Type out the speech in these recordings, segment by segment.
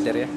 baterya?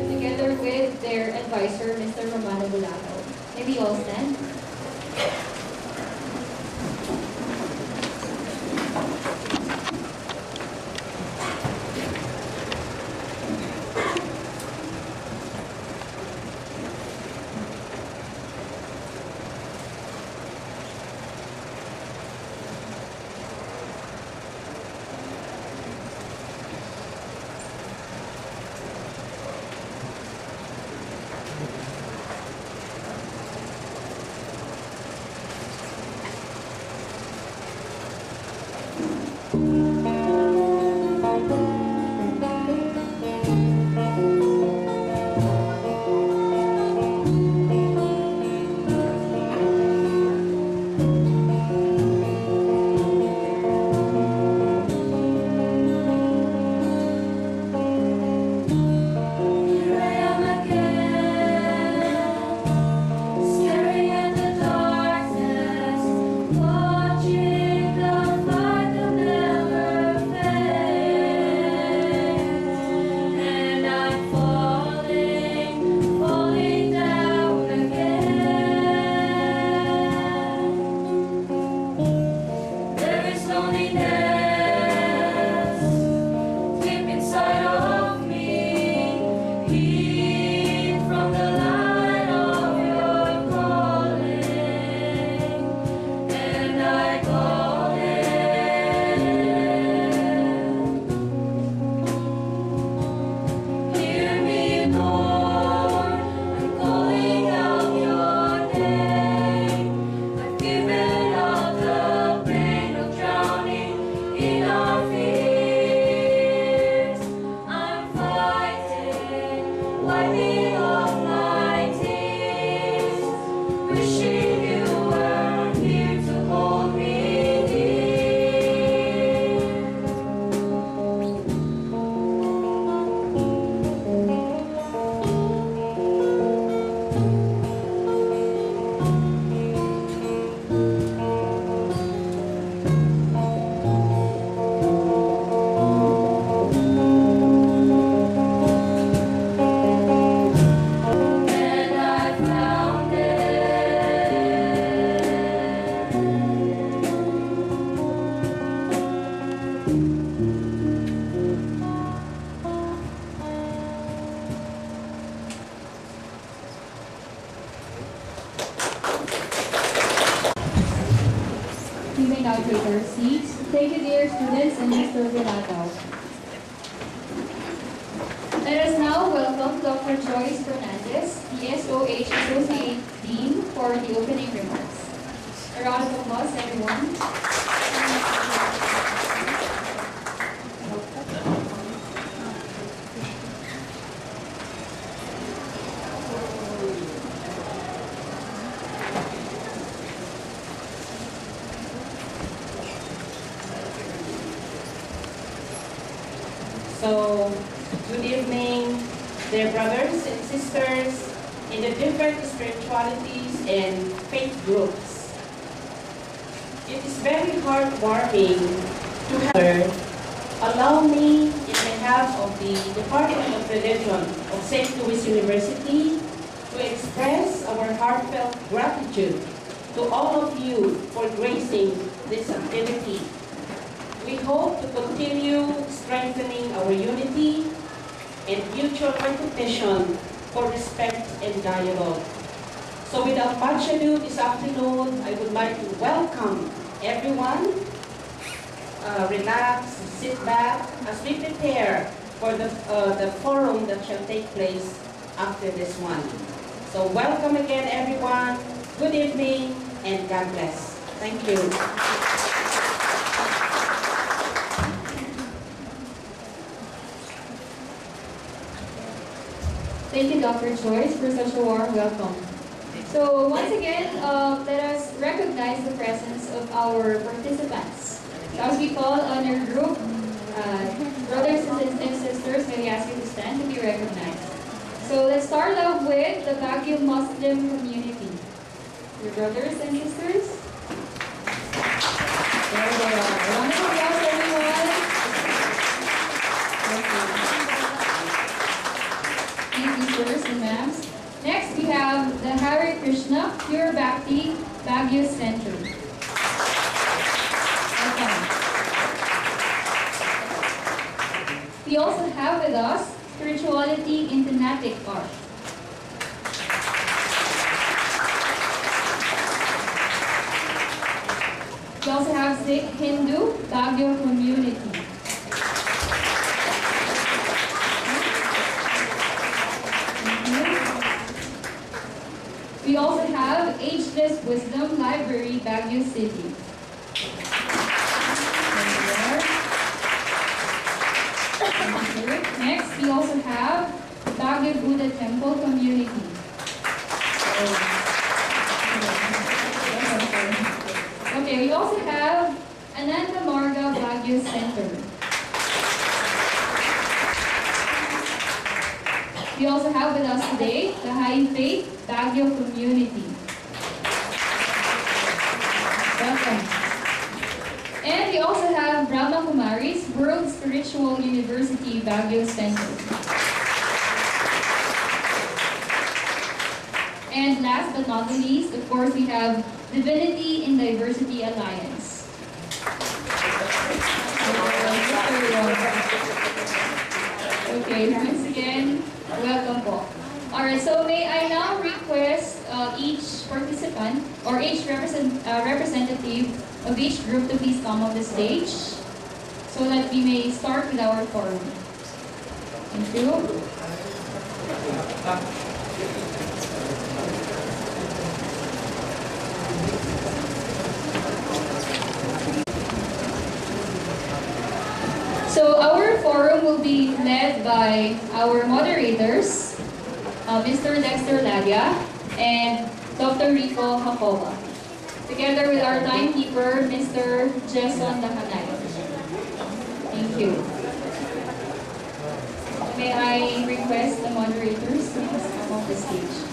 Together with their advisor, Mr. Romano Bulato. May we all stand? We may now take our seats. Thank you, dear students and Mr. Bulato. Let us now welcome Dr. Joyce Fernandez, the SOH Associate Dean, for the opening remarks. A round of applause, everyone. So, good evening, dear brothers and sisters in the different spiritualities and faith groups. It is very heartwarming to have allow me, in behalf of the Department of Religion of St. Louis University, to express our heartfelt gratitude to all of you for gracing this activity. We hope to continue strengthening our unity and mutual recognition for respect and dialogue. So without much ado this afternoon, I would like to welcome everyone. Relax, sit back as we prepare for the forum that shall take place after this one. So welcome again, everyone. Good evening, and God bless. Thank you. Thank you, Dr. Joyce, for such a warm welcome. So once again, let us recognize the presence of our participants. As we call on our group, brothers and sisters, may we ask you to stand to be recognized. So let's start off with the BAGUIO Muslim community. Your brothers and sisters? There they are. Round of applause, everyone. Thank you, sirs and ma'ams. Next, we have the Hare Krishna Pure Bhakti BAGUIO Center. Welcome. We also have with us Spirituality in Thematic Art. We also have Sikh Hindu BAGUIO Community. We also have Ageless Wisdom Library BAGUIO City. Next, we also have BAGUIO Buddha Temple Community. Okay, we also have Ananda Marga BAGUIO Center. We also have with us today the High Faith BAGUIO Community. Welcome. And we also have Brahma Kumaris World Spiritual University BAGUIO Center. And last but not the least, of course, we have Divinity in Diversity Alliance. Okay, once again, welcome po. Alright, so may I now request each participant or each representative of each group to please come on the stage so that we may start with our forum. Thank you. So our forum will be led by our moderators, Mr. Dexter Ladia and Dr. Rico Hakova, together with our timekeeper, Mr. Jason Lahanay. Thank you. May I request the moderators to please come off the stage.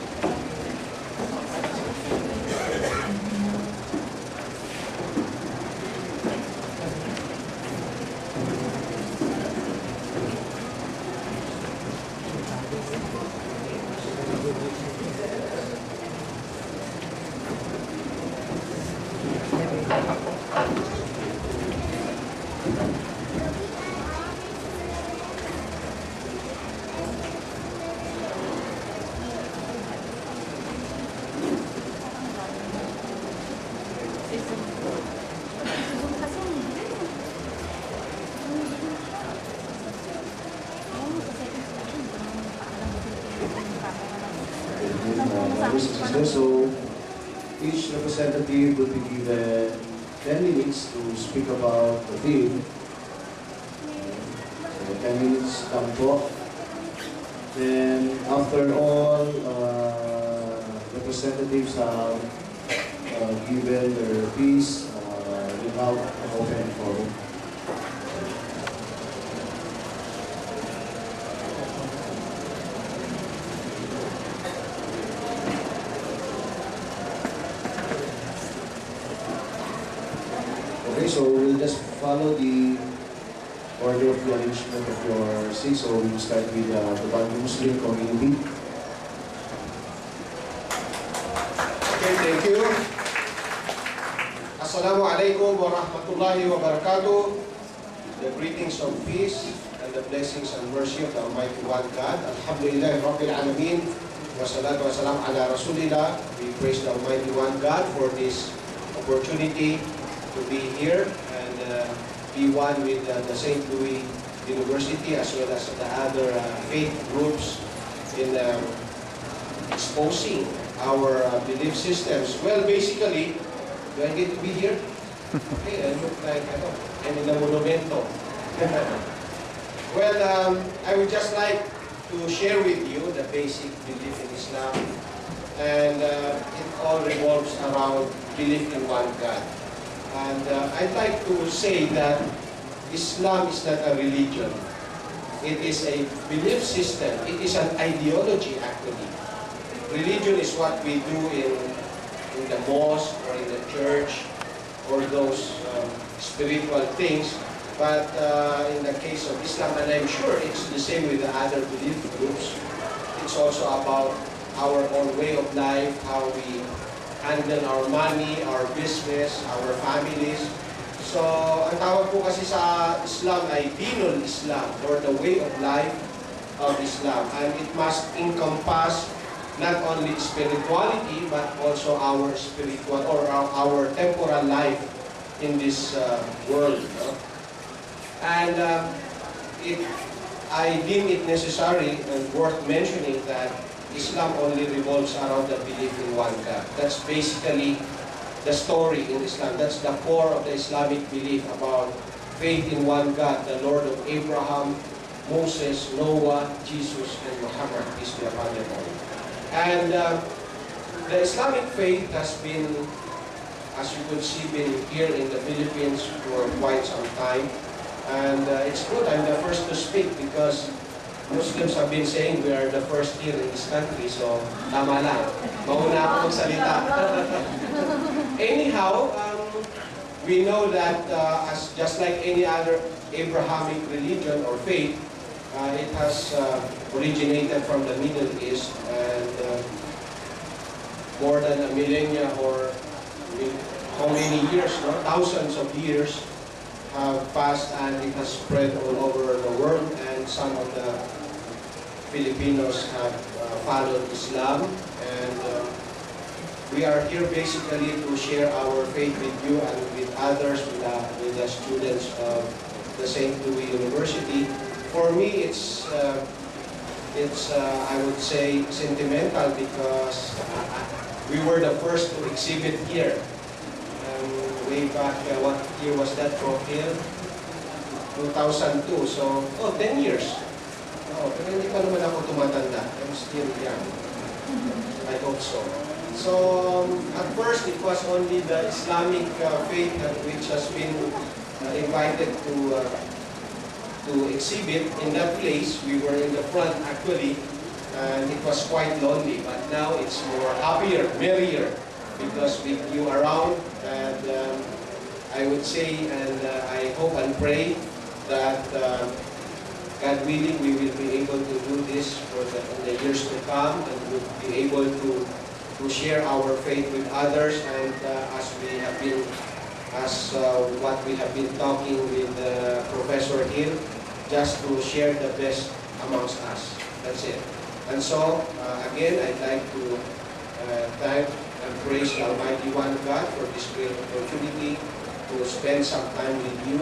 So each representative will be given 10 minutes to speak about the theme. So 10 minutes lang po. Then after all representatives have given their piece, we have an open forum. Okay, so we'll just follow the order of the arrangement of your seats. So we'll start with the BAGUIO Muslim community. Okay, thank you. Assalamualaikum warahmatullahi wabarakatuh. The greetings of peace and the blessings and mercy of the Almighty One God. Alhamdulillah Rabbil Alameen. Wassalatu wassalam ala Rasulillah. We praise the Almighty One God for this opportunity to be here and be one with the St. Louis University as well as the other faith groups in exposing our belief systems. Well, basically, do I get to be here? Okay, I look like I'm in a monumento. Well, I would just like to share with you the basic belief in Islam, and it all revolves around belief in one God. And I'd like to say that Islam is not a religion. It is a belief system. It is an ideology, actually. Religion is what we do in the mosque or in the church or those spiritual things. But in the case of Islam, and I'm sure it's the same with the other belief groups, it's also about our own way of life, how we handle our money, our business, our families. So, ang tawag po kasi sa Islam ay dinul Islam, or the way of life of Islam. And it must encompass not only spirituality, but also our spiritual or our temporal life in this world. And I deem it necessary and worth mentioning that Islam only revolves around the belief in one God. That's basically the story in Islam. That's the core of the Islamic belief about faith in one God, the Lord of Abraham, Moses, Noah, Jesus, and Muhammad, peace be upon them all. And the Islamic faith has been, as you could see, been here in the Philippines for quite some time. And it's good, I'm the first to speak because Muslims have been saying we are the first here in this country, so tama lang. Mauna ako magsalita. Anyhow, we know that as just like any other Abrahamic religion or faith, it has originated from the Middle East, and more than a millennia or how many years, no? Thousands of years have passed, and it has spread all over the world, and some of the Filipinos have followed Islam, and we are here basically to share our faith with you and with others, with the students of the St. Louis University. For me, it's I would say sentimental because we were the first to exhibit here. Way back, what year was that, Profil? 2002, so, 10 years. Oh, pero hindi pa naman ako tumatanda. I'm still young. I hope so. So, at first, it was only the Islamic faith which has been invited to exhibit in that place. We were in the front, actually, and it was quite lonely. But now it's more happier, merrier, because with you around, and I would say, and I hope and pray that God willing, we will be able to do this in the years to come, and we'll be able to share our faith with others, and what we have been talking with Professor Hill, just to share the best amongst us. That's it. And so, again, I'd like to thank and praise the Almighty One God for this great opportunity to spend some time with you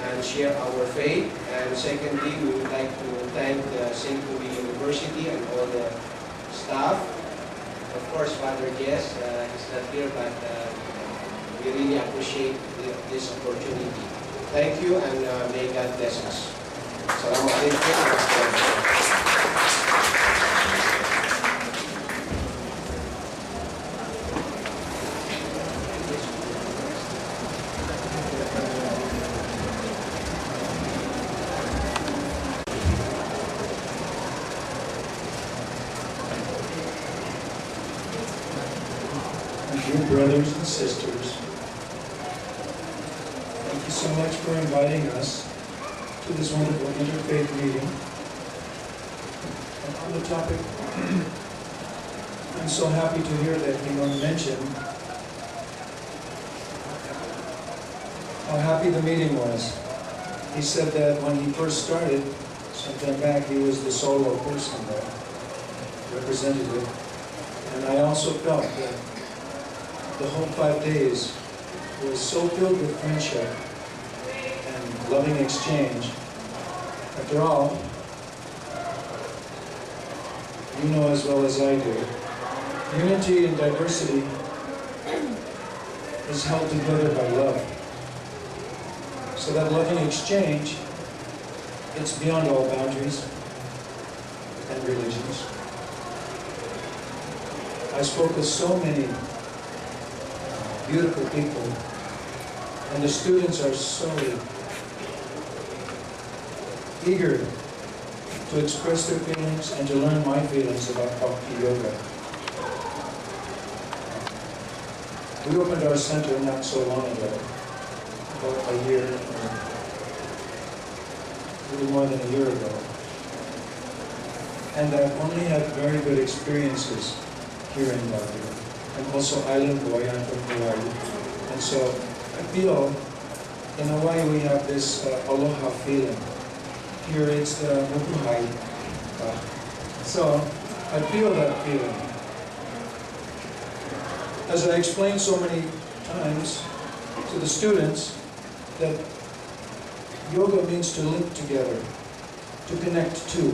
and share our faith. And secondly, we would like to thank the St. Louis University and all the staff. Of course, Father Jess is not here, but we really appreciate this opportunity. Thank you, and may God bless us. Salamat alaikum. Dear brothers and sisters, thank you so much for inviting us to this wonderful interfaith meeting. And on the topic, I'm so happy to hear that Imam mentioned how happy the meeting was. He said that when he first started, sometime back, he was the solo person there, representative. And I also felt that the whole 5 days was so filled with friendship and loving exchange After all, you know as well as I do, unity and diversity is held together by love. So that loving exchange, it's beyond all boundaries and religions. I spoke with so many beautiful people, and the students are so eager to express their feelings and to learn my feelings about Bhakti Yoga. We opened our center not so long ago, about a year, or a little more than a year ago. And I've only had very good experiences here in Baguio. I'm also island boy, I'm from Hawaii. And so I feel, in Hawaii we have this aloha feeling. Here it's the mabuhay. So I feel that feeling. As I explained so many times to the students, that yoga means to link together, to connect two.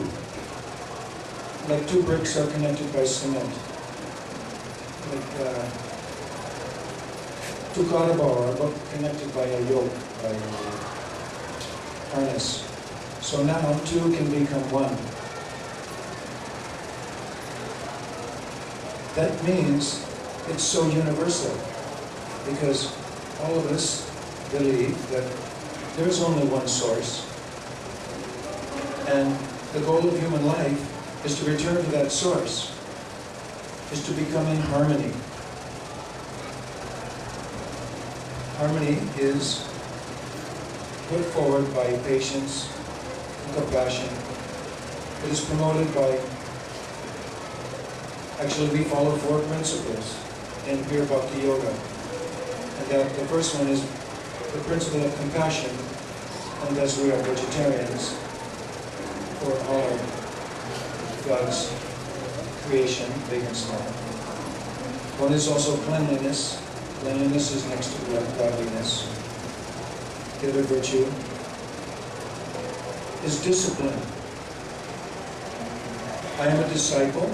Like two bricks are connected by cement. Like two carabao are connected by a yoke, by a harness. So now two can become one. That means it's so universal, because all of us believe that there is only one source, and the goal of human life is to return to that source, is to become in harmony. Harmony is put forward by patience and compassion. It is promoted by, actually we follow 4 principles in Pure Bhakti Yoga. And that the first one is the principle of compassion, and thus we are vegetarians for all of God's creation, big and small. One is also cleanliness. Cleanliness is next to godliness. The other virtue is discipline. I am a disciple.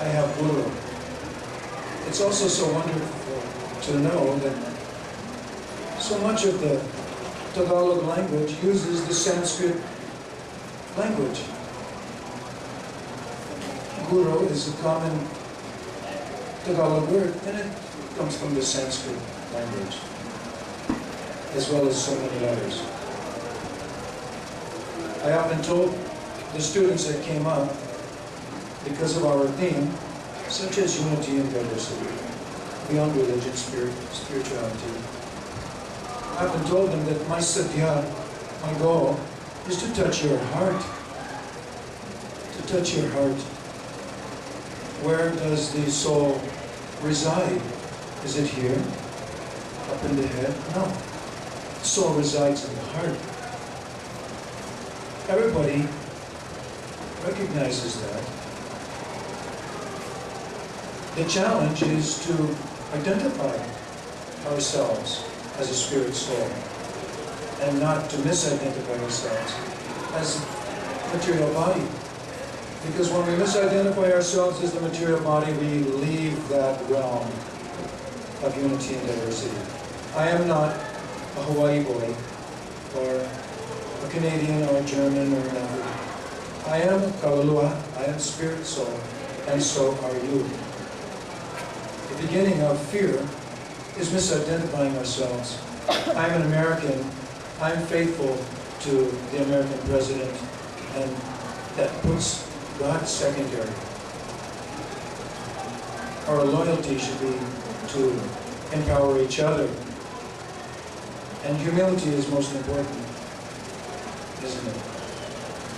I have Guru. It's also so wonderful to know that so much of the Tagalog language uses the Sanskrit language. Guru is a common Tagalog word, and it comes from the Sanskrit language, as well as so many others. I often told the students that came up, because of our theme, such as unity and diversity, beyond religion, spirituality, I often told them that my sadhya, my goal, is to touch your heart. To touch your heart. Where does the soul reside? Is it here? Up in the head? No. The soul resides in the heart. Everybody recognizes that. The challenge is to identify ourselves as a spirit soul, and not to misidentify ourselves as material body. Because when we misidentify ourselves as the material body, we leave that realm of unity and diversity. I am not a Hawaii boy, or a Canadian, or a German, or an African. I am Kalulua, I am spirit soul, and so are you. The beginning of fear is misidentifying ourselves. I'm an American, I'm faithful to the American president, and that puts God secondary. Our loyalty should be to empower each other. And humility is most important, isn't it?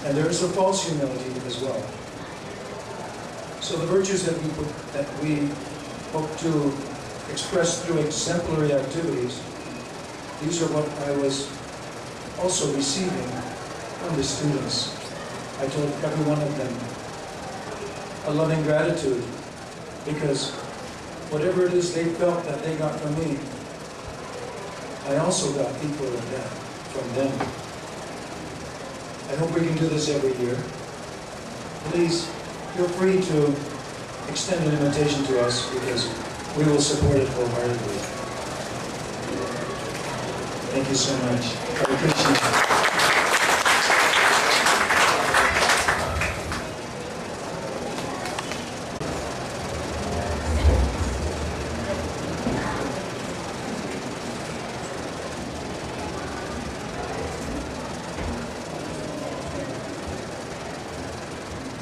And there is a false humility as well. So the virtues that we hope to express through exemplary activities, these are what I was also receiving from the students. I told every one of them a loving gratitude, because whatever it is they felt that they got from me, I also got equal of that from them. I hope we can do this every year. Please feel free to extend an invitation to us because we will support it wholeheartedly. Thank you so much. I appreciate it.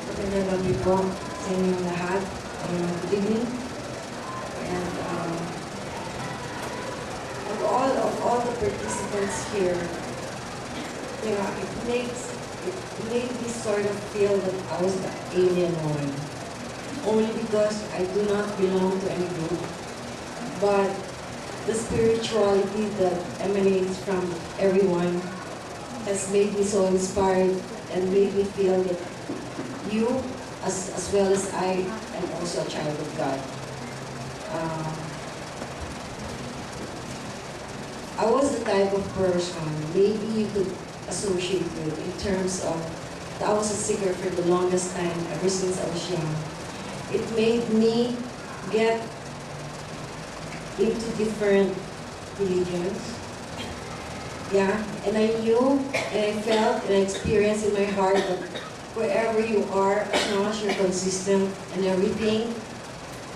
Magandang gabi po sa inyong lahat. Good evening. And of all the participants here, it made me sort of feel that I was the alien one. Only because I do not belong to any group. But the spirituality that emanates from everyone has made me so inspired and made me feel that you, as well as I, am also a child of God. I was the type of person maybe you could associate with in terms of I was a seeker for the longest time, ever since I was young. It made me get into different religions. Yeah, and I knew, and I felt, and I experienced in my heart that wherever you are, as long as you're consistent and everything,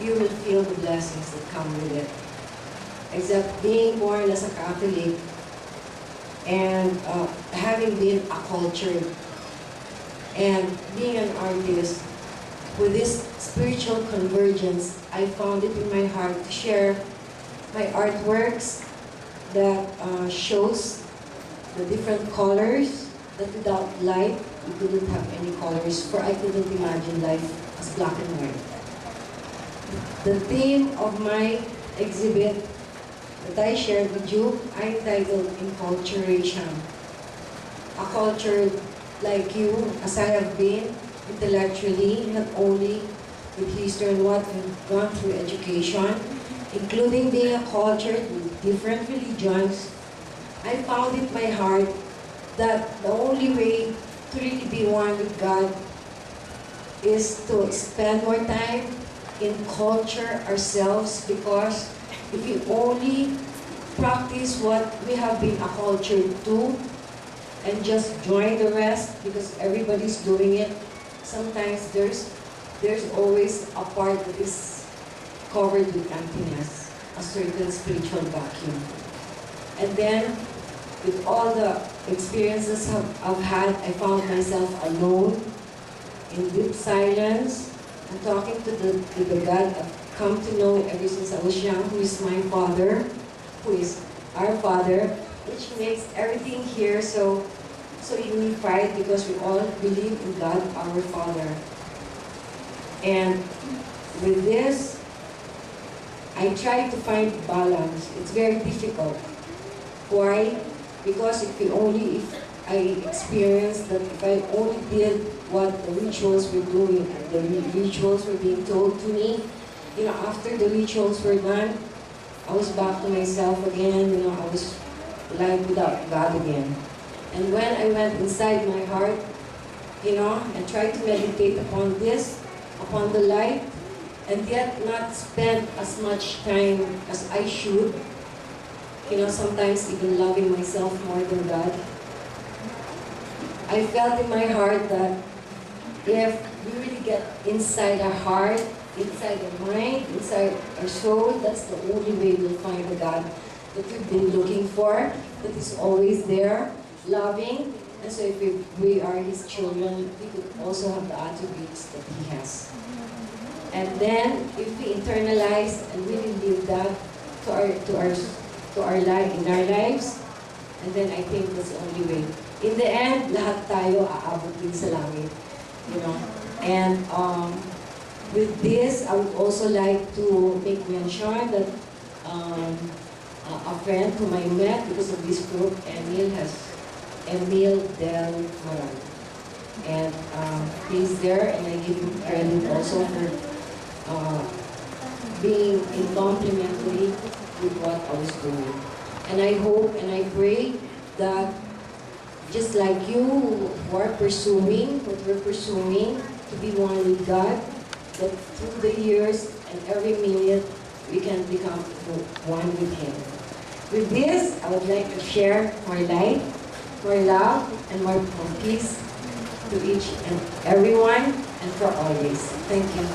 you will feel the blessings that come with it. Except being born as a Catholic and having been acculturated and being an artist, with this spiritual convergence, I found it in my heart to share my artworks that shows the different colors, that without light, we couldn't have any colors, for I couldn't imagine life as black and white. The theme of my exhibit that I shared with you, I entitled Enculturation. A culture like you, as I have been, intellectually, not only with history and what we've gone through education, including being acculturated with different religions, I found in my heart that the only way to really be one with God is to spend more time in culture ourselves, because if we only practice what we have been acculturated to and just join the rest because everybody's doing it, sometimes there's always a part that is covered with emptiness, a certain spiritual vacuum. And then, with all the experiences I've had, I found myself alone, in deep silence, and talking to the God I've come to know ever since I was young, who is my Father, who is our Father, which makes everything here so unified because we all believe in God, our Father. And with this, I try to find balance. It's very difficult. Why? Because if I experienced that if I only did what the rituals were doing, the rituals were being told to me, after the rituals were done, I was back to myself again, I was like without God again. And when I went inside my heart, and tried to meditate upon this, upon the light, and yet not spend as much time as I should, sometimes even loving myself more than God, I felt in my heart that if we really get inside our heart, inside our mind, inside our soul, that's the only way we'll find the God that we've been looking for, that is always there, loving. And so if we are His children, we could also have the attributes that He has. And then, if we internalize and really live that in our lives, and then I think that's the only way. In the end, lahat tayo aabot din sa langit, And with this, I would also like to make mention that a friend whom I met because of this group, Emil Del Moral. And he's there, and I give him credit also for being in complementary with what I was doing. And I hope and I pray that just like you who are pursuing what we're pursuing, to be one with God, that through the years and every minute, we can become one with Him. With this, I would like to share more light, more love, and more peace to each and everyone, and for always. Thank you.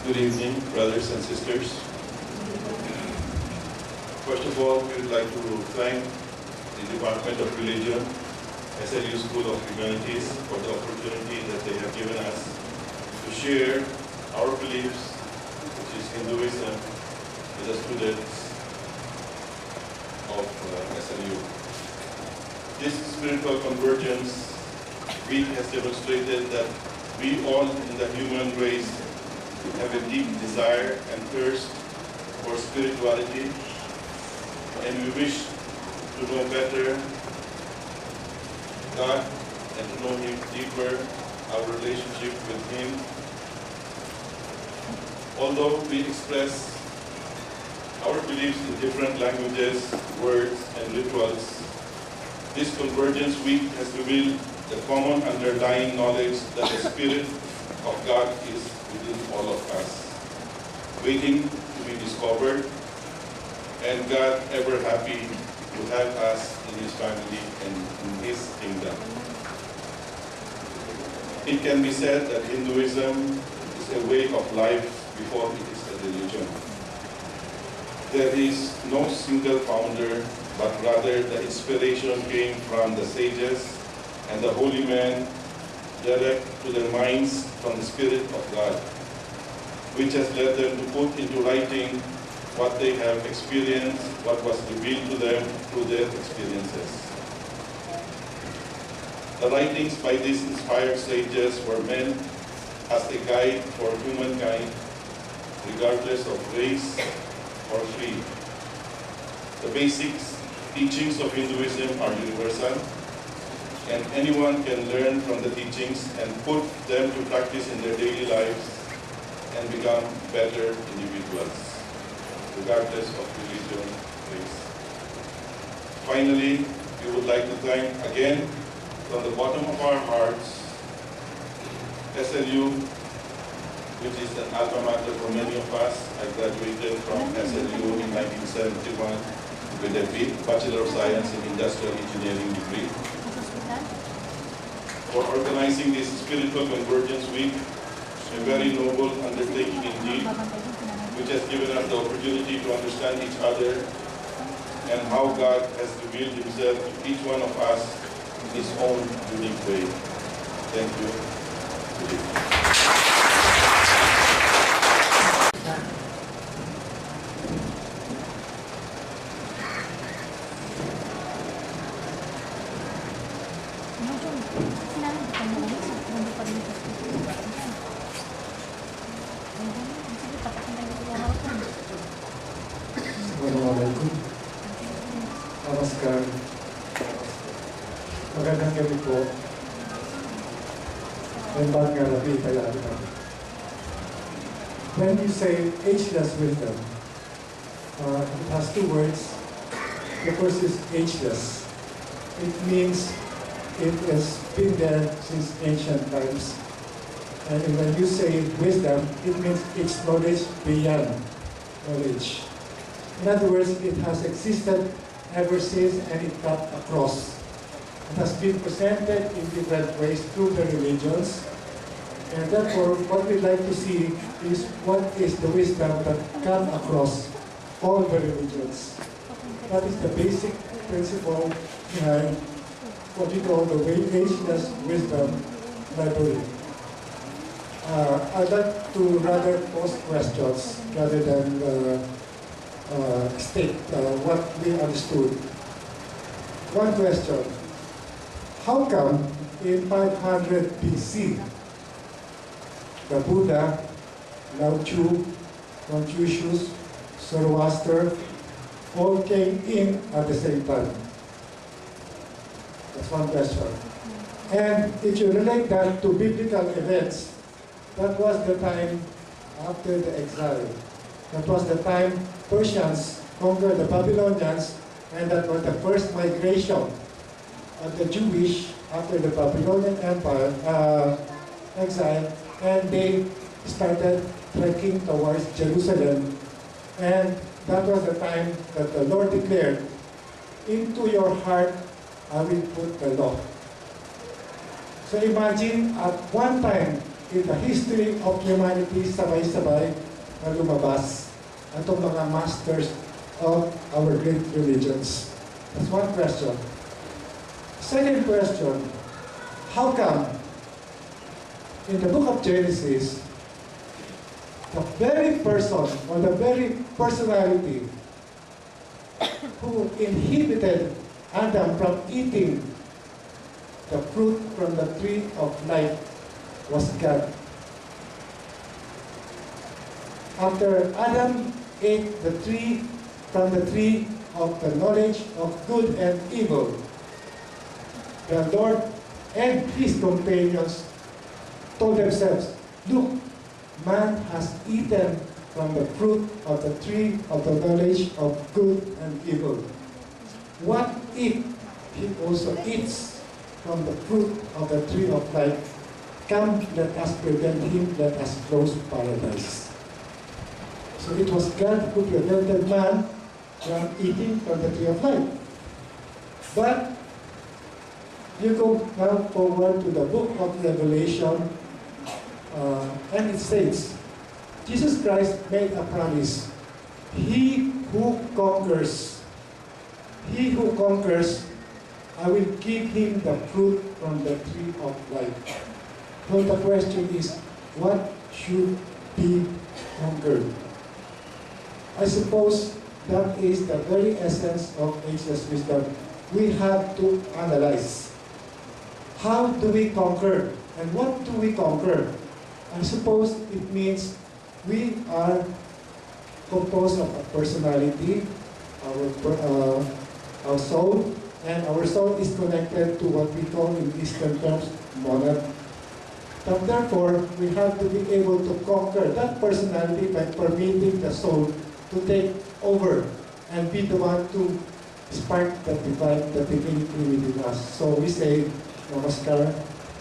Good evening, brothers and sisters. First of all, we would like to thank the Department of Religion, SLU School of Humanities, for the opportunity that they have given us to share our beliefs, which is Hinduism, with the students of SLU. This spiritual convergence week has demonstrated that we all in the human race have a deep desire and thirst for spirituality, and we wish to know better God and to know Him deeper, our relationship with Him. Although we express our beliefs in different languages, words, and rituals, this Convergence Week has revealed the common underlying knowledge that the Spirit of God is within all of us, waiting to be discovered, and God ever happy to have us in His family and in His kingdom. It can be said that Hinduism is a way of life before it is a religion. There is no single founder, but rather the inspiration came from the sages and the holy men direct to their minds from the Spirit of God, which has led them to put into writing what they have experienced, what was revealed to them through their experiences. The writings by these inspired sages were meant as a guide for humankind, regardless of race or creed. The basic teachings of Hinduism are universal, and anyone can learn from the teachings and put them to practice in their daily lives and become better individuals, regardless of religion, race. Finally, we would like to thank again, from the bottom of our hearts, SLU, which is an alma mater for many of us. I graduated from SLU in 1971 with a Bachelor of Science in Industrial Engineering degree, for organizing this Spiritual Convergence Week, a very noble undertaking indeed, which has given us the opportunity to understand each other and how God has revealed Himself to each one of us in His own unique way. Thank you. Good evening. Assalamualaikum. Namaskar. Magandang gabi po. Magandang gabi kaya natin. When you say ageless wisdom, it has two words. The first is ageless. It means it has been there since ancient times. And when you say wisdom, it means it's knowledge beyond knowledge. In other words, it has existed ever since and it cut across. It has been presented in different ways through the religions. And therefore, what we'd like to see is what is the wisdom that cut across all the religions. That is the basic principle behind what we call the ageless wisdom library. I'd like to rather pose questions rather than state what we understood. One question: how come in 500 BC, the Buddha, Lao Tzu, Confucius, Zoroaster, all came in at the same time? That's one question. And if you relate that to biblical events, that was the time after the exile. That was the time Persians conquered the Babylonians, and that was the first migration of the Jewish after the Babylonian Empire exile, and they started trekking towards Jerusalem. And that was the time that the Lord declared, "Into your heart I will put the law." So imagine, at one time in the history of humanity, sabay-sabay na lumabas itong mga masters of our great religions. That's one question. Second question, how come in the book of Genesis, the very person or the very personality who inhibited Adam from eating the fruit from the tree of life was God? After Adam ate from the tree of the knowledge of good and evil, the Lord and his companions told themselves, "Look, man has eaten from the fruit of the tree of the knowledge of good and evil. What if he also eats from the fruit of the tree of life? Come, let us prevent him, let us close paradise." So it was God who prevented man from eating from the tree of life. But you go now forward to the book of Revelation, and it says, Jesus Christ made a promise. He who conquers, I will give him the fruit from the tree of life. So the question is, what should be conquered? I suppose that is the very essence of ageless wisdom. We have to analyze. How do we conquer? And what do we conquer? I suppose it means we are composed of a personality, our soul, and our soul is connected to what we call in Eastern terms monad. But therefore, we have to be able to conquer that personality by permitting the soul to take over and be the one to spark the divinity within us. So we say, Namaskar,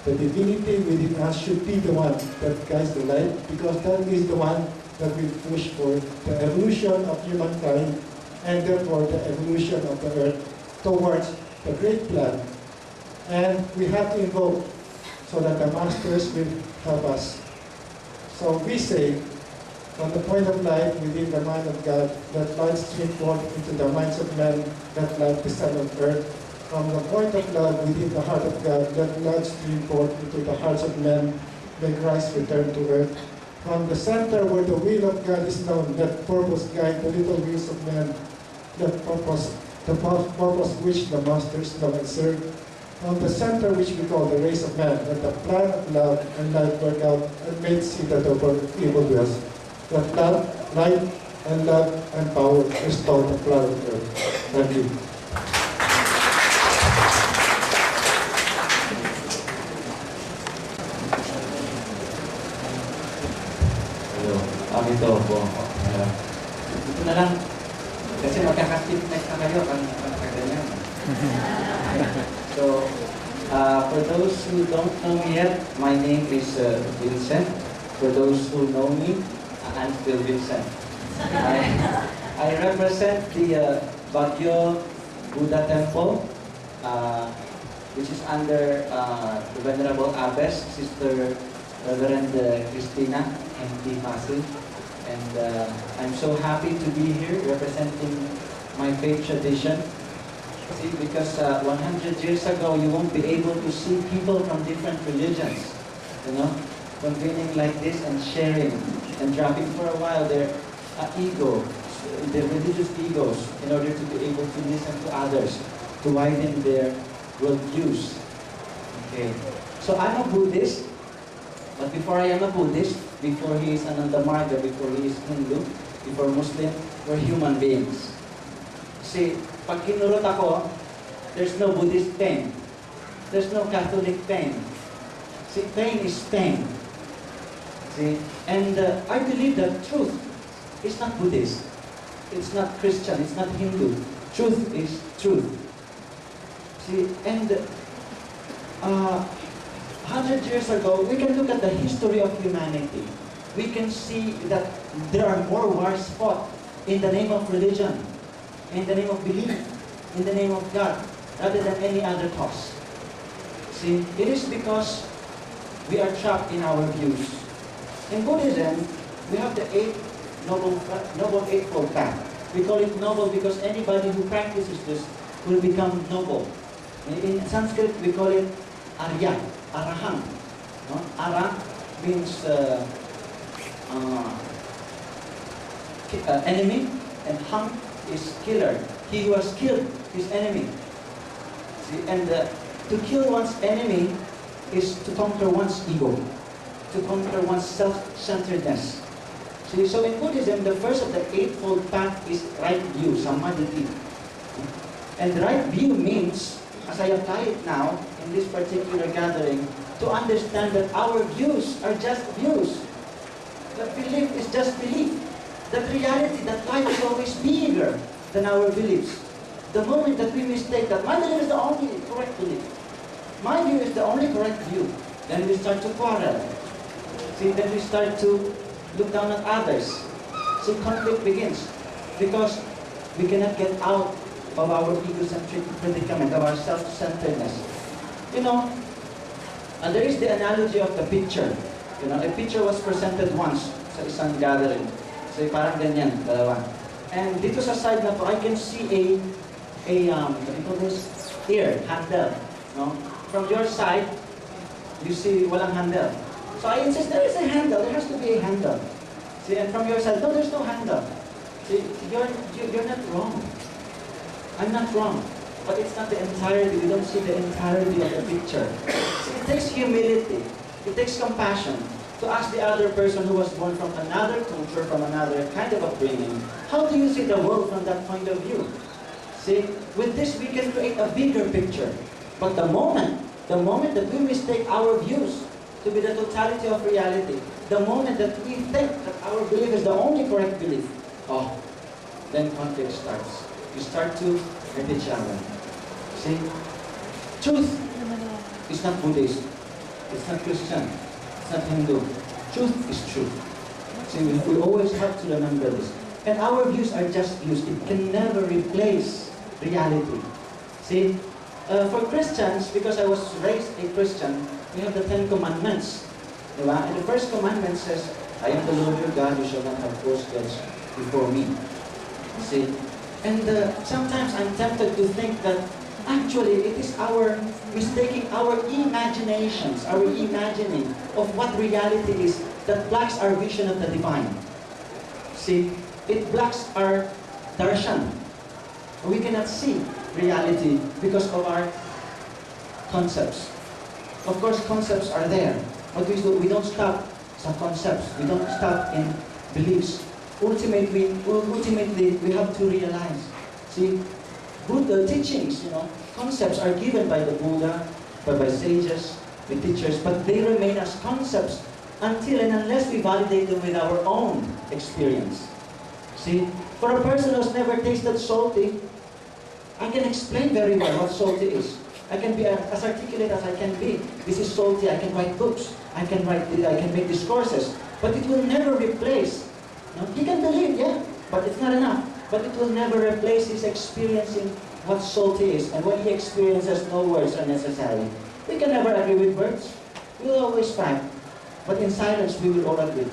the divinity within us should be the one that guides the light, because that is the one that will push for the evolution of humankind, and therefore the evolution of the earth towards the great plan. And we have to invoke so that the masters will help us. So we say, from the point of light within the mind of God, let light stream forth into the minds of men, let light descend on earth. From the point of love within the heart of God, let light stream forth into the hearts of men, may Christ return to earth. From the center where the will of God is known, let purpose guide the little wheels of men, let purpose, the purpose which the masters love and serve. From the center which we call the race of man, let the plan of love and light work out, and make see that the evil dwells. Let love, light, and love and power restore the planet Earth. Thank you. Ito po. Ito na lang. Kasi magkaka-fitness na kayo pag nakaganyan. So, for those who don't know me yet, my name is Vincent. For those who know me, I'm still Vincent. I represent the BAGUIO Buddha Temple, which is under the Venerable Abbess, Sister Reverend Christina M.T. Pasig. And I'm so happy to be here representing my faith tradition. See, because 100 years ago, you won't be able to see people from different religions, convening like this and sharing and dropping for a while their ego, their religious egos, in order to be able to listen to others, to widen their worldviews. Okay, so I'm a Buddhist, but before I am a Buddhist, before he is Anandamarga, before he is Hindu, before Muslim, we're human beings. See, pag kinurot ako, there's no Buddhist pain. There's no Catholic pain. See, pain is pain. See, and I believe that truth is not Buddhist. It's not Christian. It's not Hindu. Truth is truth. See, and 100 years ago, we can look at the history of humanity. We can see that there are more wars fought in the name of religion, in the name of belief, in the name of God, rather than any other cause. See, it is because we are trapped in our views. In Buddhism, we have the noble eightfold path. We call it noble because anybody who practices this will become noble. In Sanskrit, we call it Arya, Arahant. No? Ara means enemy, and Hang is killer. He who has killed his enemy. See, and to kill one's enemy is to conquer one's ego, to conquer one's self-centeredness. See, so in Buddhism, the first of the eightfold path is right view, samadhi. And right view means, as I apply it now in this particular gathering, to understand that our views are just views. That belief is just belief. That reality, that life is always bigger than our beliefs. The moment that we mistake that my belief is the only correct belief, my view is the only correct view, then we start to quarrel. See, then we start to look down at others. See, conflict begins because we cannot get out of our egocentric predicament, of our self-centeredness. You know, and there is the analogy of the picture. You know, a picture was presented once sa isang gathering. So parang ganyan, dalawa. And dito sa side na to, I can see what do you call this? Ear, handle. No? From your side, you see walang handle. So I insist there is a handle, there has to be a handle. See, and from your side, no, there's no handle. See, you're not wrong. I'm not wrong. But it's not the entirety, we don't see the entirety of the picture. See, it takes humility, it takes compassion to ask the other person who was born from another culture, from another kind of upbringing, how do you see the world from that point of view? See, with this we can create a bigger picture. But the moment that we mistake our views to be the totality of reality, the moment that we think that our belief is the only correct belief, then conflict starts. You start to hurt each other. See, truth is not Buddhist, it's not Christian, it's not Hindu. Truth is truth. See, we always have to remember this. And our views are just views. It can never replace reality. See, for Christians, because I was raised a Christian, we have the 10 Commandments. Diba? And the first commandment says, I am the Lord your God, you shall not have false gods before me. See? And sometimes I'm tempted to think that actually it is our mistaking our imaginations, our imagining of what reality is that blocks our vision of the divine. See? It blocks our darshan. We cannot see reality because of our concepts. Of course, concepts are there, but we don't stop sa concepts. We don't stop in beliefs. Ultimately, we have to realize. See, Buddha teachings, concepts are given by the Buddha, by sages, by teachers, but they remain as concepts until and unless we validate them with our own experience. See, for a person who's never tasted salty, I can explain very well what salty is. I can be as articulate as I can be. This is salty. I can write books. I can make discourses. But it will never replace. He can believe, yeah, but it's not enough. But it will never replace his experiencing what salty is. And when he experiences, no words are necessary. We can never agree with words. We will always fight. But in silence, we will all agree.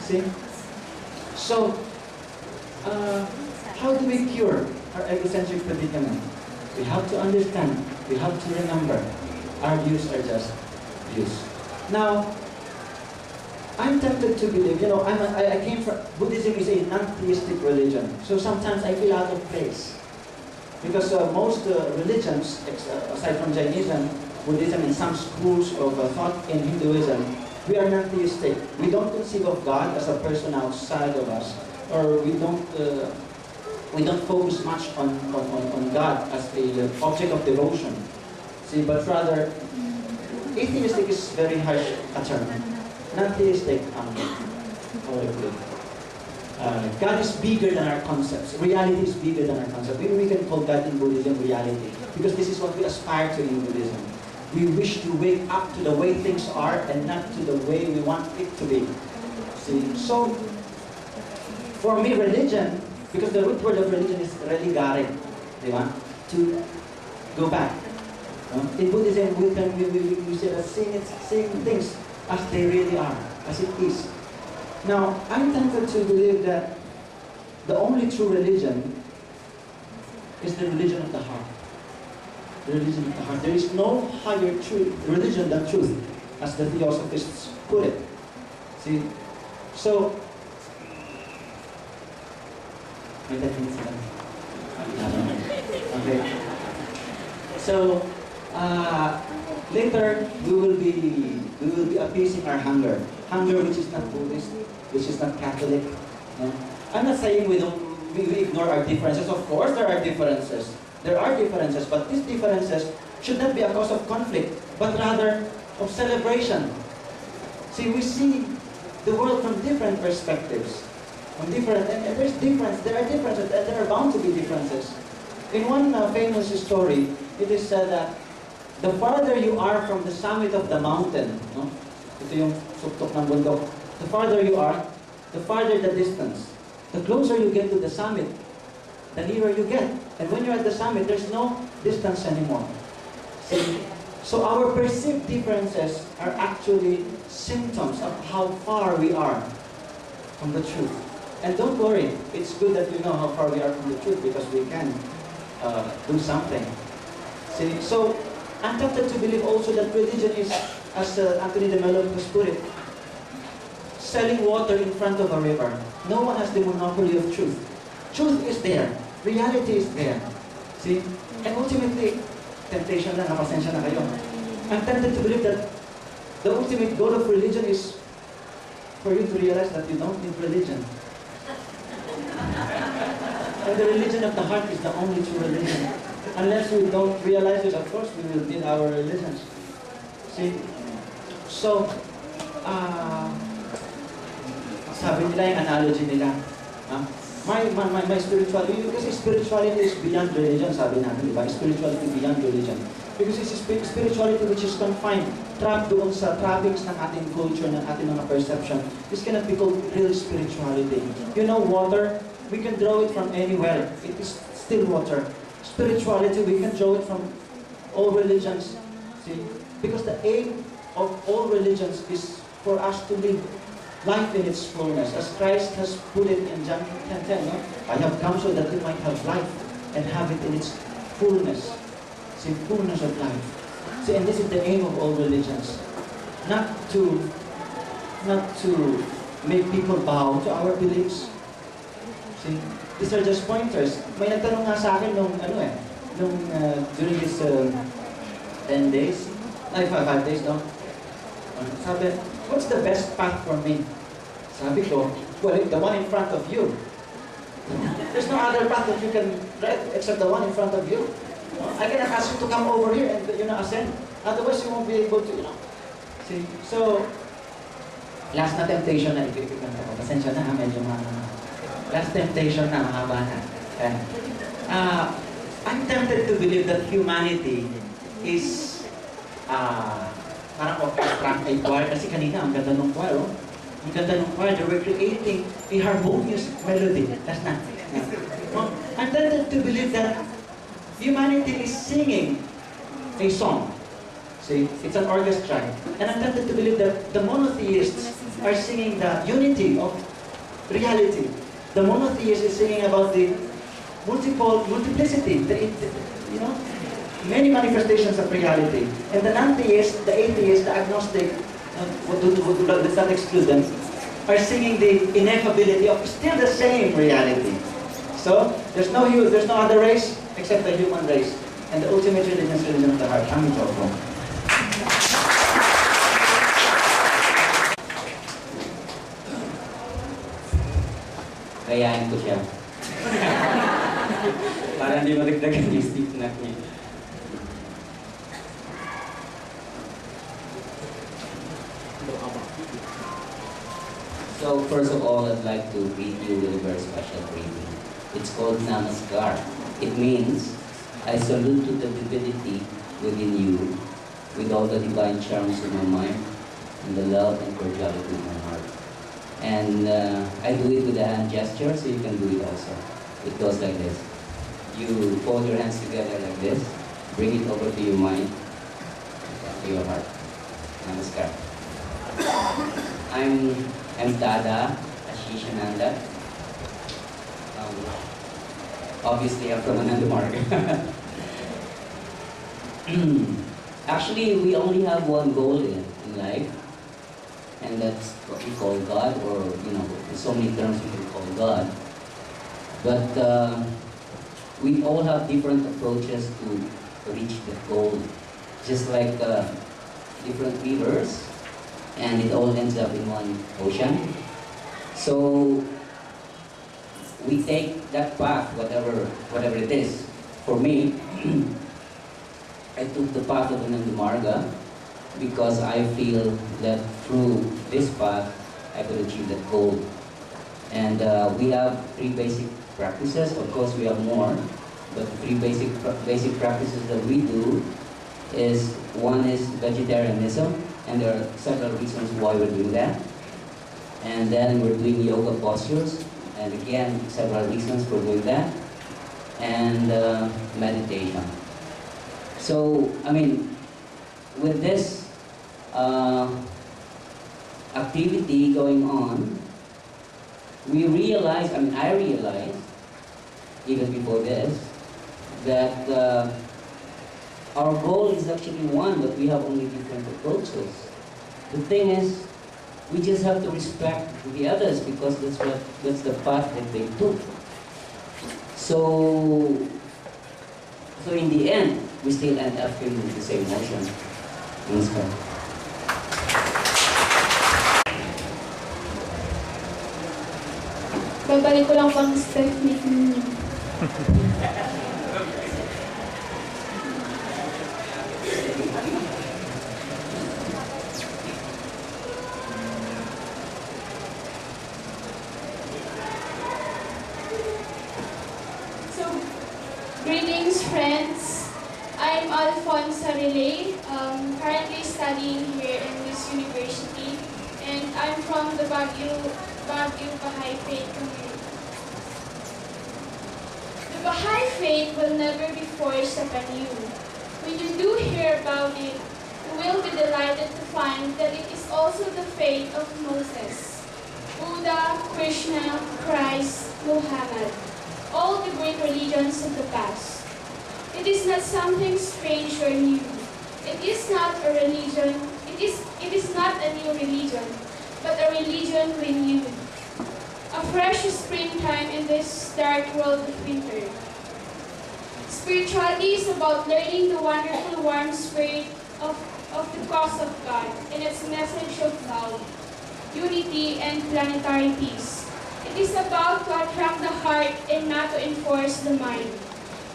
See? So, how do we cure our egocentric predicament? We have to understand, we have to remember, our views are just views. Now, I'm tempted to believe, I came from, Buddhism is a non-theistic religion, so sometimes I feel out of place. Because most religions, aside from Jainism, Buddhism, and some schools of thought in Hinduism, We are not theistic. We don't conceive of God as a person outside of us, or we don't focus much on God as a object of devotion. See, but rather, atheistic is very harsh a term. Non-theistic, God is bigger than our concepts. Reality is bigger than our concepts. We can call God in Buddhism reality, because this is what we aspire to in Buddhism. We wish to wake up to the way things are and not to the way we want it to be. See, so for me, religion, because the root word of religion is religare, to go back. In Buddhism, we say that seeing things as they really are, as it is. Now, I'm tempted to believe that the only true religion is the religion of the heart. The religion of the heart. There is no higher religion than truth, as the Theosophists put it. See? So, may 10 minutes lang. Okay. So, later we will be appeasing our hunger which is not Buddhist, which is not Catholic. I'm not saying we ignore our differences. Of course there are differences. There are differences, but these differences should not be a cause of conflict, but rather of celebration. See, we see the world from different perspectives, and there's difference. There are differences, and there are bound to be differences. In one famous story, it is said that the farther you are from the summit of the mountain, ito yung suktok ng bundok, the farther you are, the farther the distance. The closer you get to the summit, the nearer you get. And when you're at the summit, there's no distance anymore. See? So our perceived differences are actually symptoms of how far we are from the truth. And don't worry, it's good that you know how far we are from the truth, because we can do something. See? So I'm tempted to believe also that religion is, as Anthony de Mello has put it, selling water in front of a river. No one has the monopoly of truth. Truth is there. Reality is there. See? And ultimately, temptation na, napasensya na kayo. I'm tempted to believe that the ultimate goal of religion is for you to realize that you don't need religion. And the religion of the heart is the only true religion. Unless we don't realize it, of course, we will need our religions. See? So, sabi nila yung analogy nila. My spirituality, kasi spirituality is beyond religion, sabi natin, diba? Spirituality beyond religion. Because it's spirituality which is confined, trapped doon sa trappings ng ating culture, ng ating mga perception. This cannot be called real spirituality. You know, water, we can draw it from anywhere. It is still water. Spirituality, we can draw it from all religions. See? Because the aim of all religions is for us to live life in its fullness. As Christ has put it in John 10:10, no? I have come so that you might have life and have it in its fullness. See, fullness of life. See, and this is the aim of all religions. Not to make people bow to our beliefs. See, these are just pointers. May nagtanong nga sa akin during this 10 days, 5 days, no? Sabi, what's the best path for me? Sabi ko, well, the one in front of you. There's no other path that you can tread except the one in front of you. I cannot ask you to come over here and, ascend. Otherwise, you won't be able to, See, so, last na temptation na, pasensya na, medyo last temptation na, mahaba na. I'm tempted to believe that humanity is, parang orchestra, a choir, kasi kanina, ang ganda ng choir, Ang ganda ng choir, they were creating a harmonious melody. That's not. I'm tempted to believe that humanity is singing a song. See, it's an orchestra. And I'm tempted to believe that the monotheists are singing the unity of reality. The monotheist is singing about the multiplicity, many manifestations of reality. And the non-theist, the atheist, the agnostic, let's not exclude them, are singing the ineffability of still the same reality. So, there's no other race except the human race. And the ultimate religion is religion of the heart. Amen. Gayahin ko siya. Para hindi madagdagan yung stiff neck niya. So first of all, I'd like to greet you with a very special greeting. It's called Namaskar. It means, I salute to the divinity within you, with all the divine charms in my mind, and the love and cordiality in my heart. And I do it with a hand gesture, so you can do it also. It goes like this. You fold your hands together like this, bring it over to your mind, to your heart. Namaskar. I'm Dada Ashishananda. Obviously, I'm from Anandamarg. Actually, we only have one goal in life, and that's what we call God, or, you know, in so many terms we can call God. But we all have different approaches to reach the goal, just like different rivers, and it all ends up in one ocean. So we take that path, whatever it is. For me, I took the path of Anandamarga because I feel that through this path I could achieve that goal. And we have 3 basic practices. Of course, we have more, but the 3 basic practices that we do is, one is vegetarianism, and there are several reasons why we're doing that. And then we're doing yoga postures, and again, several reasons for doing that. And meditation. So, I mean, with this activity going on, we realize, I mean, I realized, even before this, that our goal is actually one, but we have only different approaches. The thing is, we just have to respect the others because that's the path that they took. So in the end, we still end up in the same motion. Namaskar. Babalik ko lang pang step ninyo. Greetings, friends. I'm Alfonso Relay, currently studying here in this university, and I'm from the BAGUIO Baha'i Faith community. The Baha'i Faith will never be forced upon you. When you do hear about it, you will be delighted to find that it is also the faith of Moses, Buddha, Krishna, Christ, Muhammad, all the great religions of the past. It is not something strange or new. It is not a religion. It is not a new religion, but a religion renewed. A fresh springtime in this dark world of winter. Spirituality is about learning the wonderful warm spirit of the cause of God and its message of love, unity, and planetary peace. It is about to attract the heart and not to enforce the mind.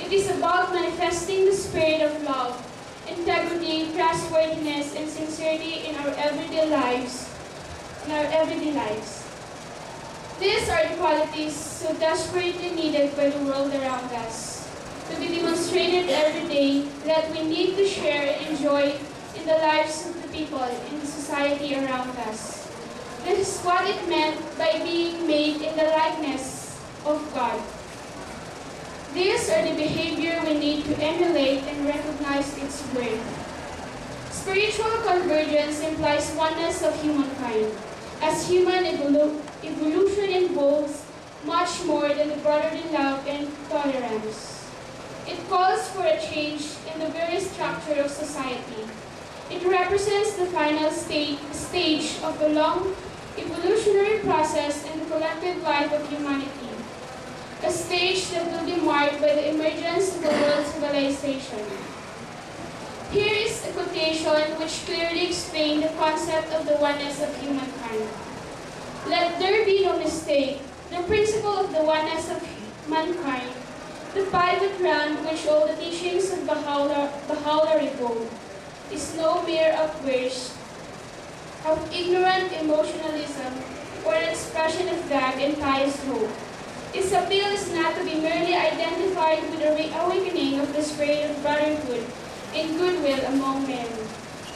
It is about manifesting the spirit of love, integrity, trustworthiness, and sincerity in our everyday lives. These are the qualities so desperately needed by the world around us, to be demonstrated every day that we need to share and enjoy in the lives of the people in the society around us. This is what it meant by being made in the likeness of God. These are the behavior we need to emulate and recognize its worth. Spiritual convergence implies oneness of humankind, as human evolution involves much more than the brotherly love and tolerance. It calls for a change in the very structure of society. It represents the final stage of a long evolutionary process in the collective life of humanity, a stage that will be marked by the emergence of a world civilization. Here is a quotation which clearly explains the concept of the oneness of humankind. Let there be no mistake, the principle of the oneness of mankind, the pivot round which all the teachings of Baha'u'llah revolve, is no mere outburst of ignorant emotionalism or an expression of vague and pious hope. Its appeal is not to be merely identified with the awakening of the spirit of brotherhood and goodwill among men,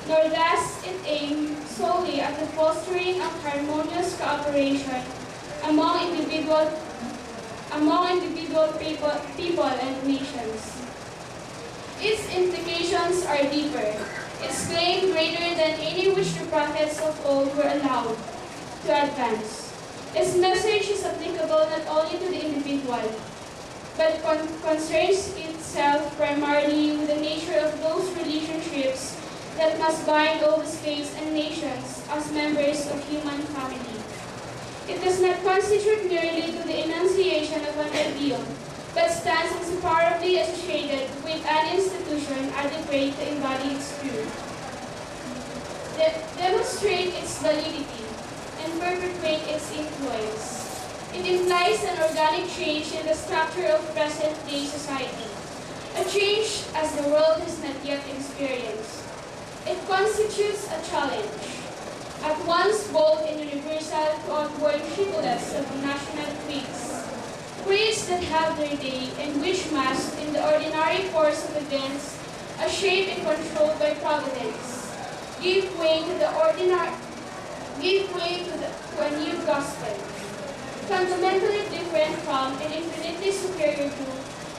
nor does it aim solely at the fostering of harmonious cooperation among individual people and nations. Its implications are deeper, its claim greater than any which the prophets of old were allowed to advance. Its message is applicable not only to the individual, but concerns itself primarily with the nature of those relationships that must bind all the states and nations as members of human family. It does not constitute merely to the enunciation of an ideal, but stands inseparably associated with an institution adequate to embody its truth, demonstrate its validity, and perpetuate its influence. It implies an organic change in the structure of present-day society, a change as the world has not yet experienced. It constitutes a challenge, at once bold and universal to outward shibboleths of national creeds that have their day and which must, in the ordinary course of events, as shaped and controlled by providence, give way to a new gospel, fundamentally different from and infinitely superior to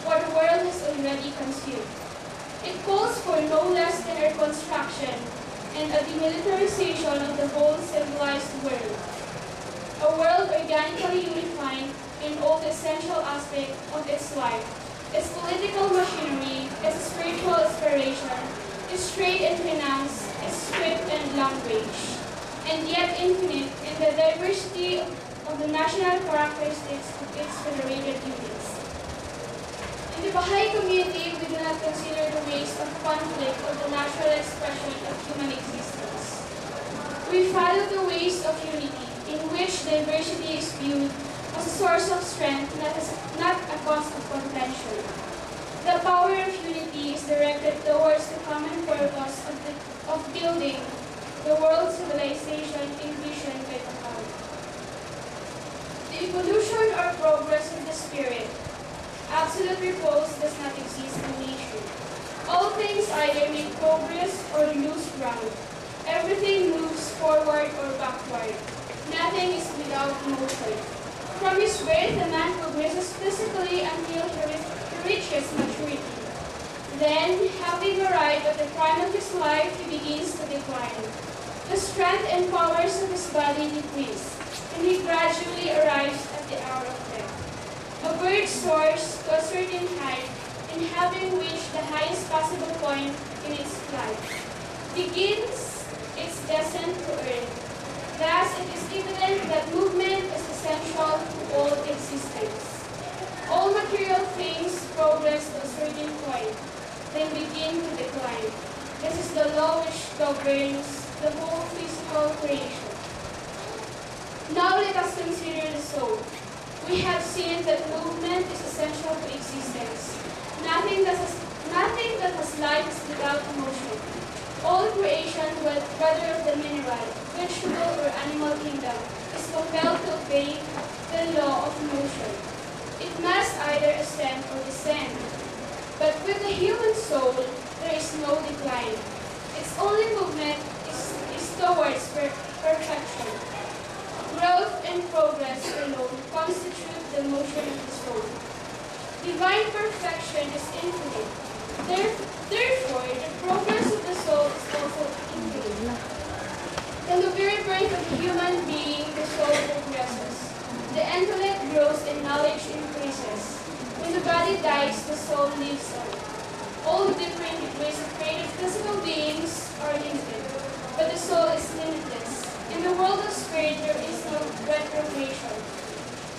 what the world has already consumed. It calls for no less than a reconstruction and a demilitarization of the whole civilized world, a world organically unified in all the essential aspects of its life, its political machinery, its spiritual aspiration, its trade and finance, its script and language, and yet infinite in the diversity of the national characteristics of its federated units. In the Baha'i community, we do not consider the ways of conflict or the natural expression of human existence. We follow the ways of unity, in which diversity is viewed as a source of strength, not a cause of contention. The power of unity is directed towards the common purpose of building the world civilization envisioned by the Baha'u'llah. The evolution or progress of the spirit, absolute repose does not exist in nature. All things either make progress or lose ground. Everything moves forward or backward. Nothing is without motion. From his birth, a man progresses physically until he reaches maturity. Then, having arrived at the prime of his life, he begins to decline. The strength and powers of his body decrease, and he gradually arrives at the hour of death. A bird soars to a certain height, and having reached the highest possible point in its flight, begins its descent to earth. Thus, it is evident that movement is essential to all existence. All material things progress to a certain point, then begin to decline. This is the law which governs the whole physical creation. Now let us consider the soul. We have seen that movement is essential to existence. Nothing that has life is without motion. All creation, whether of the mineral, vegetable, or animal kingdom, is compelled to obey the law of motion. It must either ascend or descend. But with the human soul, there is no decline. Its only movement is towards perfection. Growth and progress alone constitute the motion of the soul. Divine perfection is infinite. Therefore, the progress of the soul is also infinite. From the very birth of a human being, the soul progresses. The intellect grows and knowledge increases. When the body dies, the soul lives on. All the different degrees of created physical beings are limited, but the soul is limitless. In the world of spirit, there is no retrogression.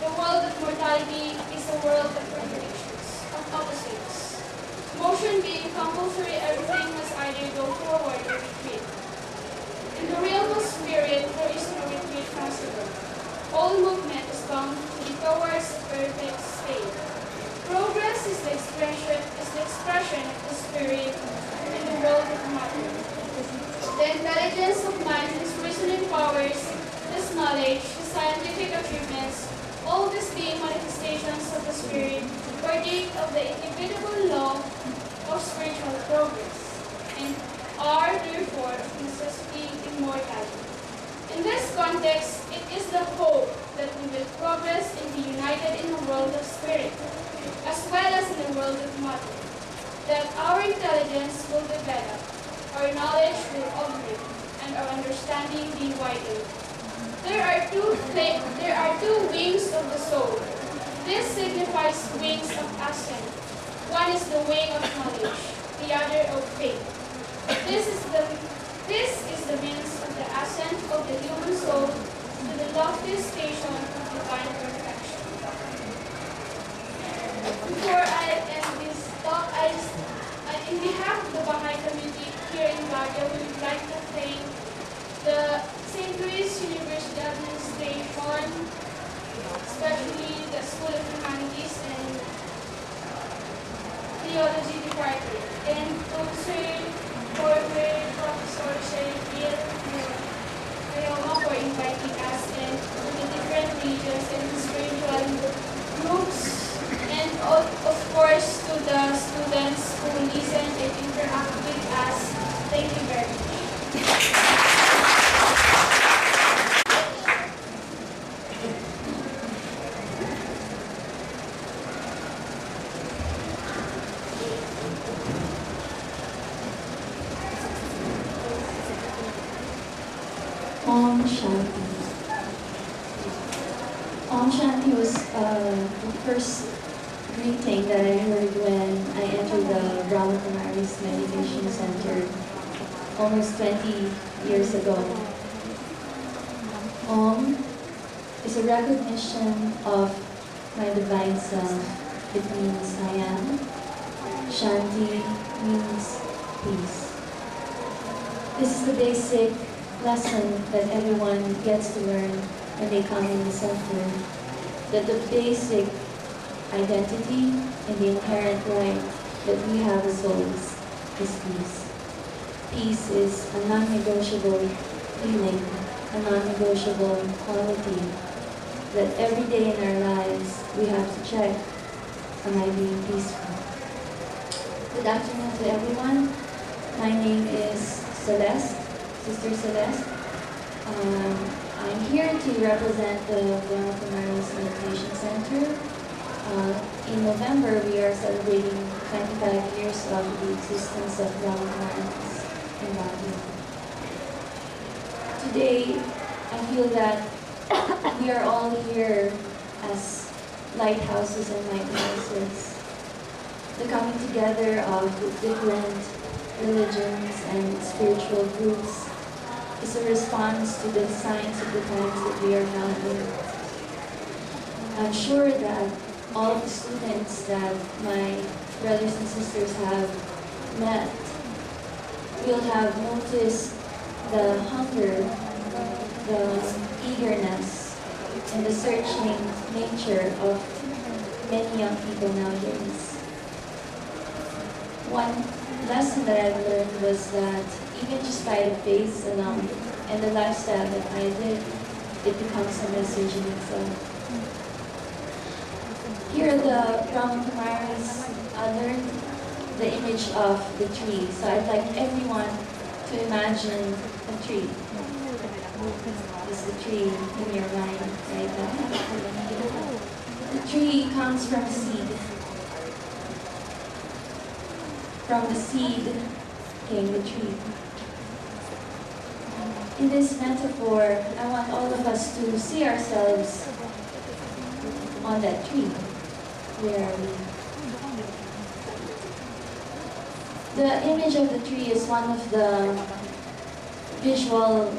The world of mortality is a world of contradictions, of opposites. Motion being compulsory, everything must either go forward or retreat. In the realm of spirit, there is no retreat possible. All movement is bound to be toward expression of the Spirit in the world of matter. The intelligence of man, his reasoning powers, his knowledge, his scientific achievements, all these being manifestations of the Spirit, partake of the inevitable law of spiritual progress, and are therefore of necessity immortality. In this context, it is the hope that we will progress and be united in a world of spirit, as well as in a world of matter, that our intelligence will develop, our knowledge will augment, and our understanding be widened. There are two wings of the soul. This signifies wings of ascent. One is the wing of knowledge, the other of faith. This is the means of the ascent of the human soul to the lofty station of divine perfection. Before I end this talk, in behalf of the Baha'i community here in BAGUIO, we would like to thank the St. Louis University Administration, especially the School of Humanities and Theology Department, and to Sir Corporate Professor Sir Bill for inviting us, and to the different regions and spiritual groups, and of course to the students who listen and interact with us. Thank you very much. Om Shanti. Om Shanti was the first greeting that I heard when I entered the Brahma Kumaris Meditation Center almost 20 years ago. Om is a recognition of my divine self. It means I am. Shanti means peace. This is the basic lesson that everyone gets to learn when they come in the center, that the basic identity and the inherent right that we have as souls is peace. Peace is a non-negotiable feeling, a non-negotiable quality that every day in our lives we have to check, am I being peaceful? Good afternoon to everyone. My name is Celeste. Sister Celeste. I'm here to represent the Brahma Kumaris Meditation Center. In November, we are celebrating 25 years of the existence of Brahma Kumaris in BAGUIO. Today, I feel that we are all here as lighthouses and lighthouses. The coming together of different religions and spiritual groups is a response to the signs of the times that we are now in. I'm sure that all of the students that my brothers and sisters have met will have noticed the hunger, the eagerness, and the searching nature of many young people nowadays. One lesson that I've learned was that even just by the faith alone and the lifestyle that I live, it becomes a message in itself. Here at the Brahma Kumaris, I learned the image of the tree. So I'd like everyone to imagine a tree. Is the tree in your mind right now? The tree comes from a seed. From the seed came the tree. In this metaphor, I want all of us to see ourselves on that tree. Where are we? The image of the tree is one of the visual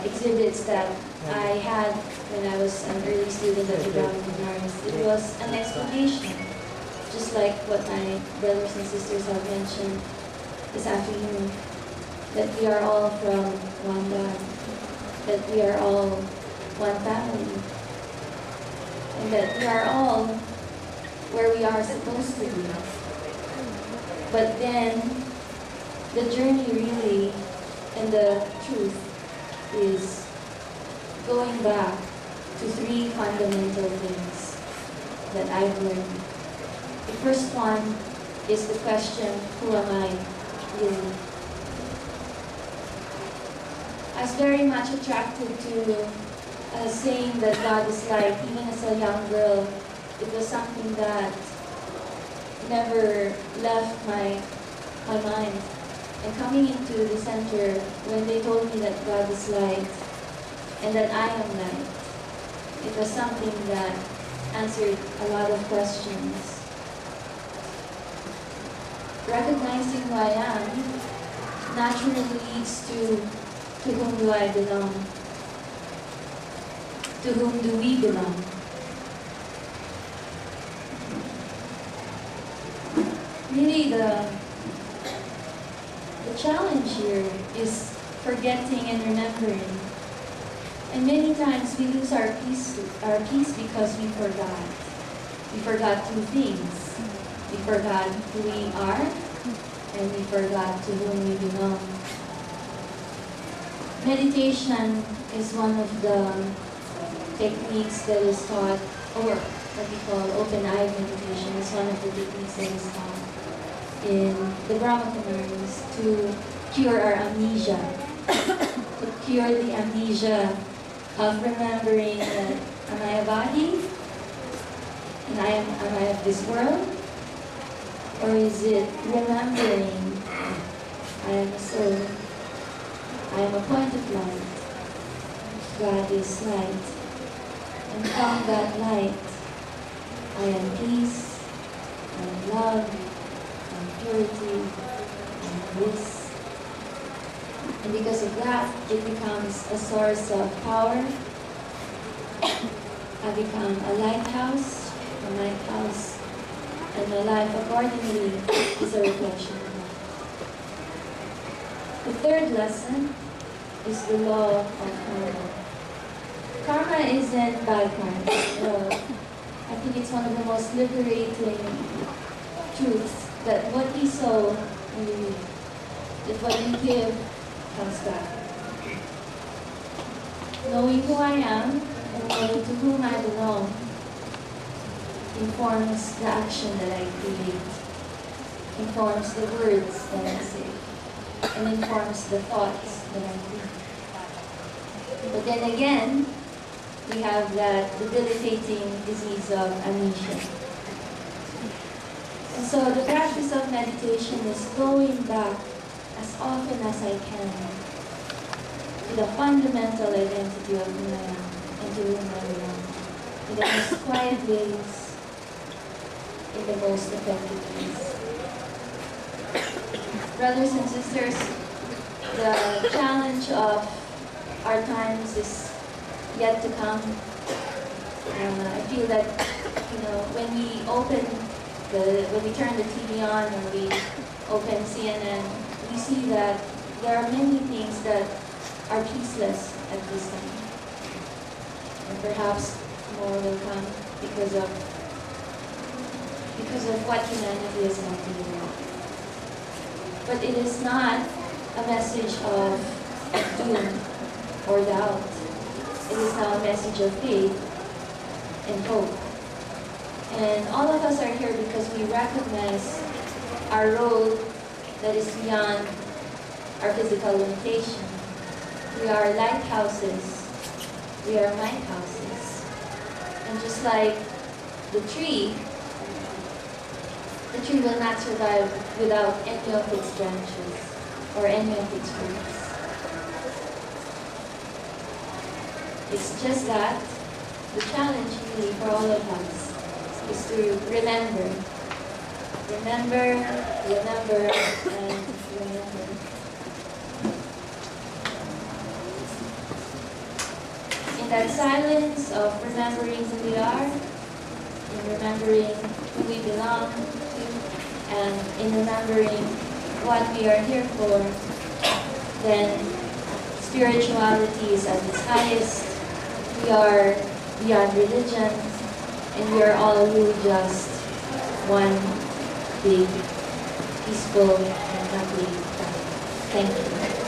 exhibits that I had when I was an early student at the Brahma Kumaris. It was an explanation, just like what my brothers and sisters have mentioned this afternoon, that we are all from one God, that we are all one family, and that we are all where we are supposed to be. But then, the journey really, and the truth, is going back to three fundamental things that I've learned. The first one is the question, who am I really? I was very much attracted to saying that God is light. Even as a young girl, it was something that never left my mind. And coming into the center, when they told me that God is light and that I am light, it was something that answered a lot of questions. Recognizing who I am naturally leads to whom do I belong? To whom do we belong? Really, the challenge here is forgetting and remembering. And many times we lose our peace because we forgot. We forgot two things. We forgot who we are, and we forgot to whom we belong. Meditation is one of the techniques that is taught, or what we call open-eyed meditation is one of the techniques that is taught in the Brahma Kumaris to cure our amnesia, to cure the amnesia of remembering that am I a body? And am I of this world? Or is it remembering I am a soul, I am a point of light, God is light, and from that light I am peace, I am love, purity and bliss. And because of that, it becomes a source of power. I become a lighthouse, and my life accordingly is a reflection of that. The third lesson is the law of karma. Karma isn't bad karma. I think it's one of the most liberating truths, that what we sow, we reap. That what we give comes back. Knowing who I am and knowing to whom I belong informs the action that I create, informs the words that I say, and informs the thoughts that I think. But then again, we have that debilitating disease of amnesia. And so the practice of meditation is going back as often as I can to the fundamental identity of who I am and to whom I belong, in the most quiet ways, in the most effective ways. Brothers and sisters, the challenge of our times is yet to come. I feel that, when we turn the TV on and we open CNN, we see that there are many things that are peaceless at this time. And perhaps more will come because of what humanity is not doing now. But it is not a message of doom or doubt. It is now a message of faith and hope. And all of us are here because we recognize our role that is beyond our physical limitation. We are lighthouses. We are lighthouses. And just like the tree will not survive without any of its branches or any of its roots. It's just that the challenge really for all of us is to remember, and remember. In that silence of remembering who we are, in remembering who we belong to, and in remembering what we are here for, then spirituality is at its highest. We are beyond religion, and we are all really just one big peaceful and happy time. Thank you.